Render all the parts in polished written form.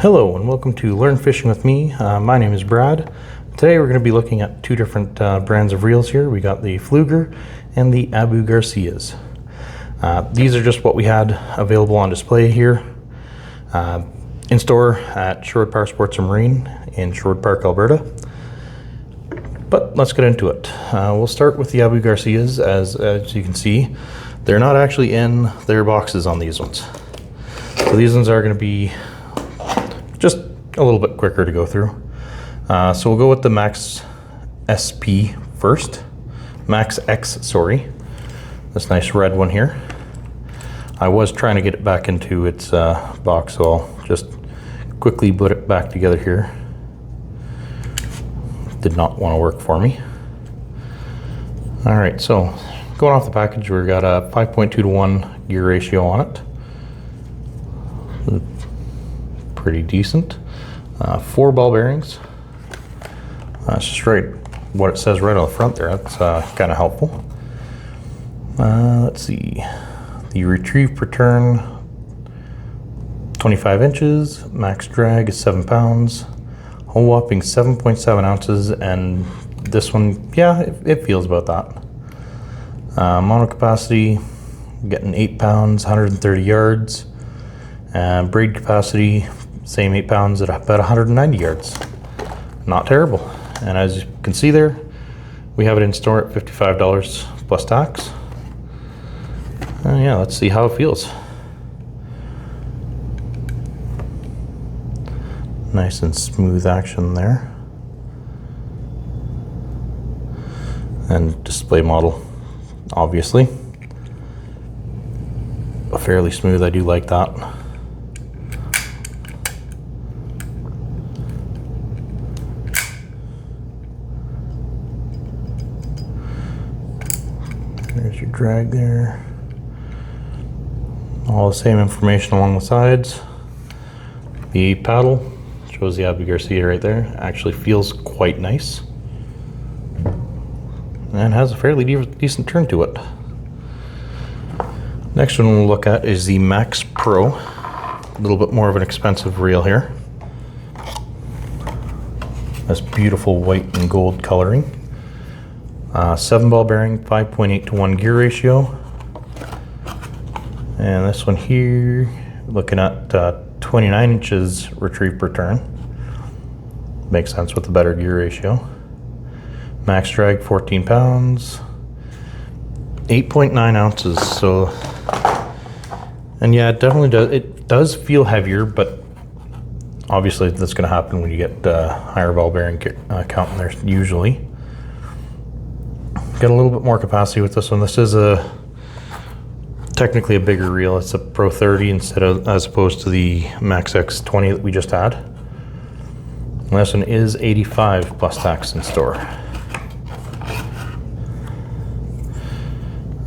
Hello and welcome to Learn Fishing with me. My name is Brad. Today we're going to be looking at two different brands of reels here. We got the Pflueger and the Abu Garcias. These are just what we had available on display here in store at Sherwood Power Sports and Marine in Sherwood Park, Alberta. But let's get into it. We'll start with the Abu Garcias. As you can see, they're not actually in their boxes on these ones. So these ones are going to be just a little bit quicker to go through. So we'll go with the Max SP first. Max X, sorry. This nice red one here. I was trying to get it back into its box, so I'll just quickly put it back together here. Did not want to work for me. All right, so going off the package, we've got a 5.2 to 1 gear ratio on it. Pretty decent. 4 ball bearings. That's just right what it says right on the front there. That's kind of helpful. Let's see. The retrieve per turn, 25 inches. Max drag is 7 pounds. A whopping 7.7 ounces. And this one, yeah, it feels about that. Mono capacity, getting 8 pounds, 130 yards. Braid capacity, same 8 pounds at about 190 yards. Not terrible. And as you can see there, we have it in store at $55 plus tax. Yeah, let's see how it feels. Nice and smooth action there. And display model, obviously. Fairly smooth, I do like that. There's your drag there. All the same information along the sides. The paddle shows the Abu Garcia right there. Actually feels quite nice. And has a fairly decent turn to it. Next one we'll look at is the Max Pro. A little bit more of an expensive reel here. This beautiful white and gold coloring. 7 ball bearing, 5.8 to 1 gear ratio. And this one here, looking at 29 inches retrieve per turn. Makes sense with the better gear ratio. Max drag, 14 pounds. 8.9 ounces, so. And yeah, it definitely does. It does feel heavier, but obviously that's gonna happen when you get higher ball bearing count in there usually. Get a little bit more capacity with this one. This is technically a bigger reel. It's a Pro 30 as opposed to the Max X 20 that we just had. And this one is 85 plus tax in store.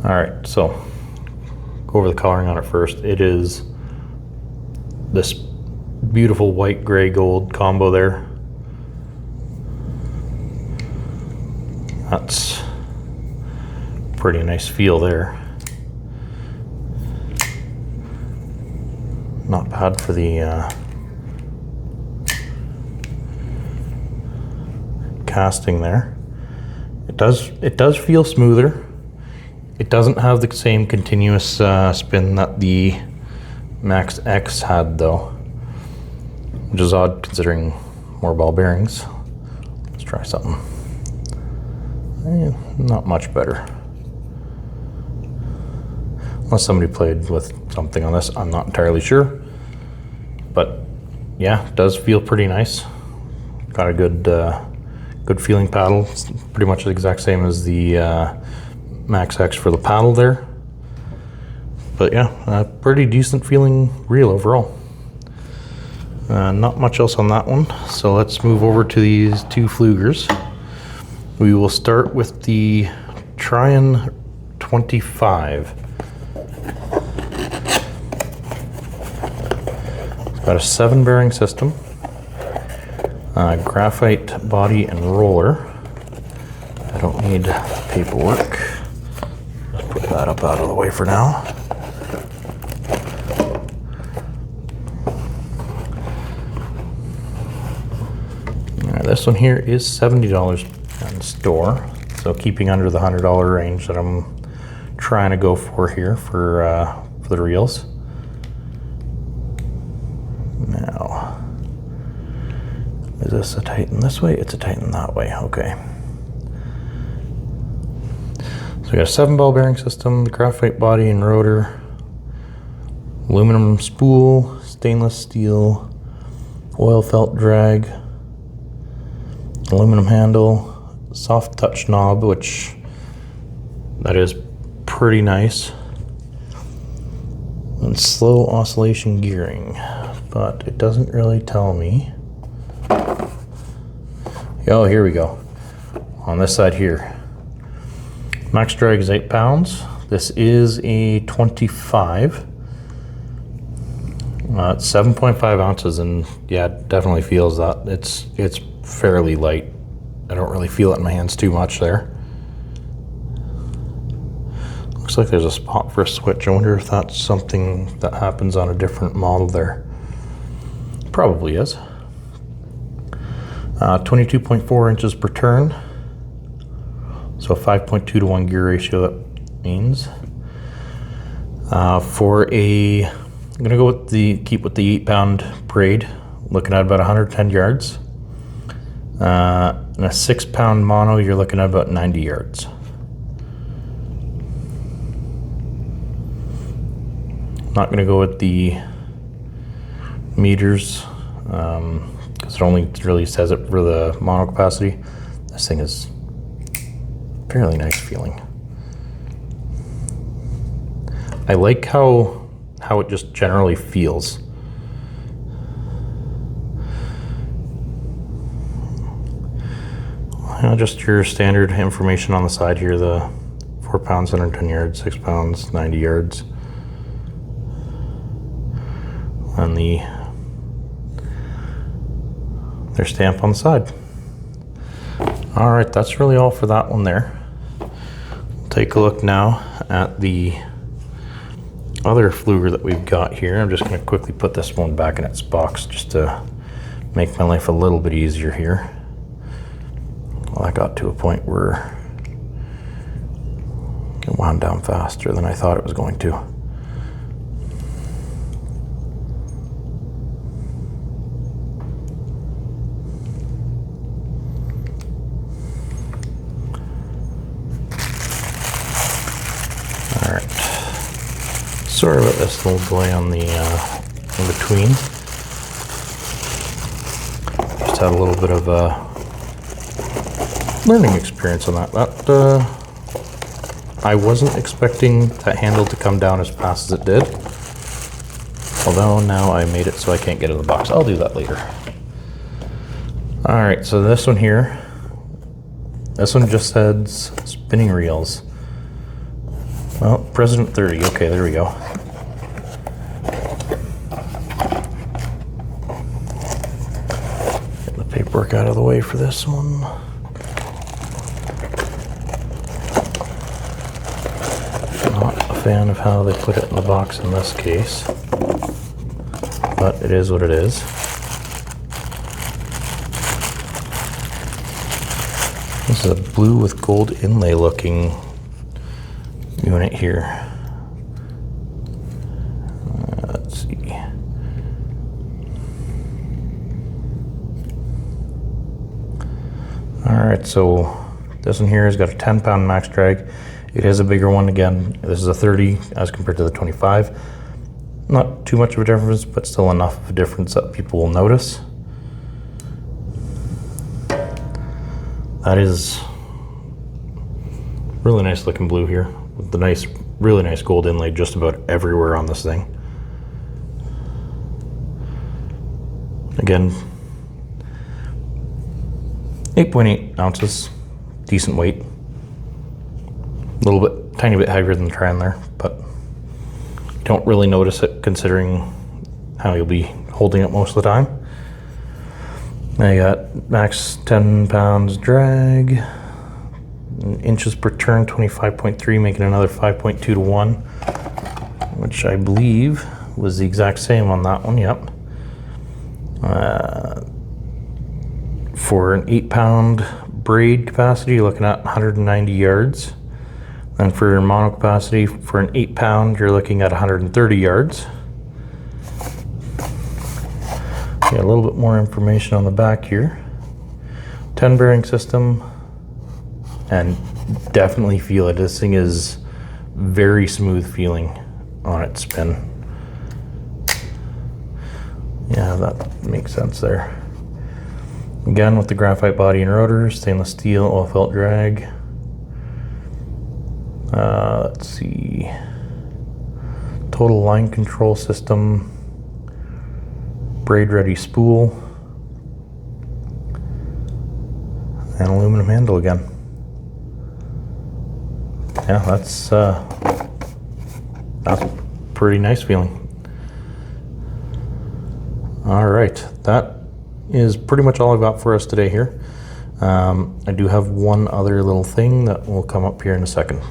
All right, so go over the coloring on it first. It is this beautiful white, gray, gold combo there. That's pretty nice feel there. Not bad for the casting there. It does feel smoother. It doesn't have the same continuous spin that the Max X had though, which is odd considering more ball bearings. Let's try something. Not much better. Unless somebody played with something on this, I'm not entirely sure. But yeah, it does feel pretty nice. Got a good feeling paddle. It's pretty much the exact same as the Max X for the paddle there. But yeah, a pretty decent feeling reel overall. Not much else on that one. So let's move over to these two Pfluegers. We will start with the Tryon 25. Got a 7 bearing system, graphite body and roller. I don't need paperwork. Just put that up out of the way for now. This one here is $70 in store, so keeping under the $100 range that I'm trying to go for here for the reels. Now, is this a Titan this way? It's a Titan that way, okay. So we got a 7-ball bearing system, the graphite body and rotor, aluminum spool, stainless steel, oil felt drag, aluminum handle, soft touch knob, which that is pretty nice, and slow oscillation gearing, but it doesn't really tell me. Oh, here we go. On this side here, max drag is 8 pounds. This is a 25. It's 7.5 ounces, and yeah, it definitely feels that. It's fairly light. I don't really feel it in my hands too much there. Looks like there's a spot for a switch. I wonder if that's something that happens on a different model there. Probably is. 22.4 inches per turn. So a 5.2 to 1 gear ratio, that means. I'm gonna go with keep with the 8-pound braid, looking at about 110 yards. And a 6-pound mono, you're looking at about 90 yards. Not gonna go with the meters, because it only really says it for the mono capacity. This thing is fairly nice feeling. I like how it just generally feels. Just your standard information on the side here, the 4 pounds, 110 yards, 6 pounds, 90 yards. And their stamp on the side. All right, that's really all for that one there. Take a look now at the other Pflueger that we've got here. I'm just going to quickly put this one back in its box just to make my life a little bit easier here. Well, I got to a point where it wound down faster than I thought it was going to. All right. Sorry about this little delay on the in between. Just had a little bit of a learning experience on that. I wasn't expecting that handle to come down as fast as it did. Although now I made it so I can't get it in the box. I'll do that later. All right, so this one here, this one just says spinning reels. Well, President 30, okay, there we go. Get the paperwork out of the way for this one. Not a fan of how they put it in the box in this case, but it is what it is. This is a blue with gold inlay looking unit here. Let's see. All right, so this one here has got a 10-pound max drag. It is a bigger one again. This is a 30 as compared to the 25. Not too much of a difference, but still enough of a difference that people will notice. That is really nice looking blue here, with the nice, really nice gold inlay just about everywhere on this thing. Again, 8.8 ounces, decent weight. A little bit, tiny bit heavier than the Tran there, but don't really notice it considering how you'll be holding it most of the time. Now you got max 10 pounds drag, inches per turn 25.3, making another 5.2 to 1, which I believe was the exact same on that one. Yep. For an 8-pound braid capacity, you're looking at 190 yards. And for your mono capacity, for an 8-pound, you're looking at 130 yards. Got a little bit more information on the back here. 10 bearing system, and definitely feel it. This thing is very smooth feeling on its spin. Yeah, that makes sense there. Again, with the graphite body and rotor, stainless steel, oil felt drag. Let's see. Total line control system. Braid ready spool. And aluminum handle again. Yeah, that's pretty nice feeling. All right, that is pretty much all I've got for us today here. I do have one other little thing that will come up here in a second.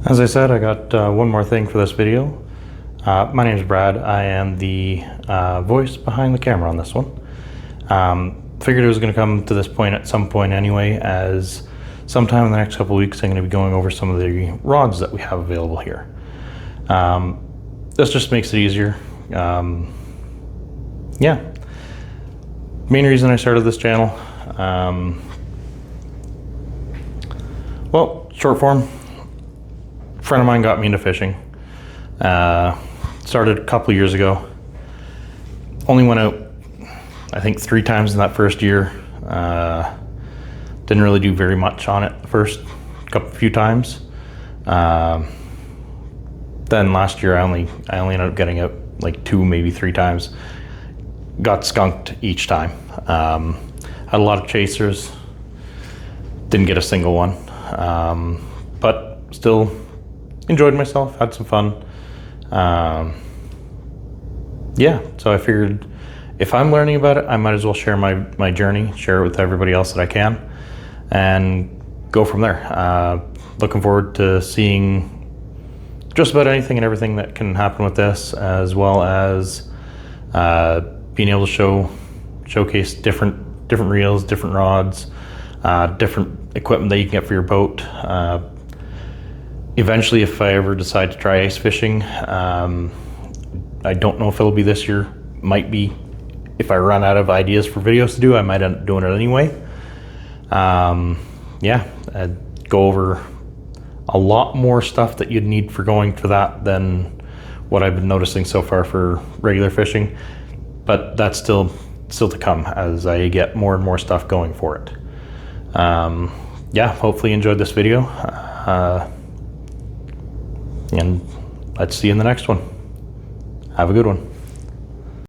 As I said, I got one more thing for this video. My name is Brad. I am the voice behind the camera on this one. Figured it was going to come to this point at some point anyway, as sometime in the next couple of weeks I'm going to be going over some of the rods that we have available here. This just makes it easier. Yeah. Main reason I started this channel, well, short form, a friend of mine got me into fishing. Started a couple of years ago. Only went out, I think, 3 times in that first year. Didn't really do very much on it the first few times. Then last year I only ended up getting out like 2, maybe 3 times. Got skunked each time. Had a lot of chasers. Didn't get a single one. But still enjoyed myself, had some fun. Yeah, so I figured if I'm learning about it, I might as well share my journey, share it with everybody else that I can, and go from there. Looking forward to seeing just about anything and everything that can happen with this, as well as being able to showcase different reels, different rods, different equipment that you can get for your boat. Eventually, if I ever decide to try ice fishing, I don't know if it'll be this year. Might be. If I run out of ideas for videos to do, I might end up doing it anyway. Yeah, I'd go over a lot more stuff that you'd need for going for that than what I've been noticing so far for regular fishing. But that's still to come as I get more and more stuff going for it. Yeah, hopefully you enjoyed this video. And let's see you in the next one. Have a good one.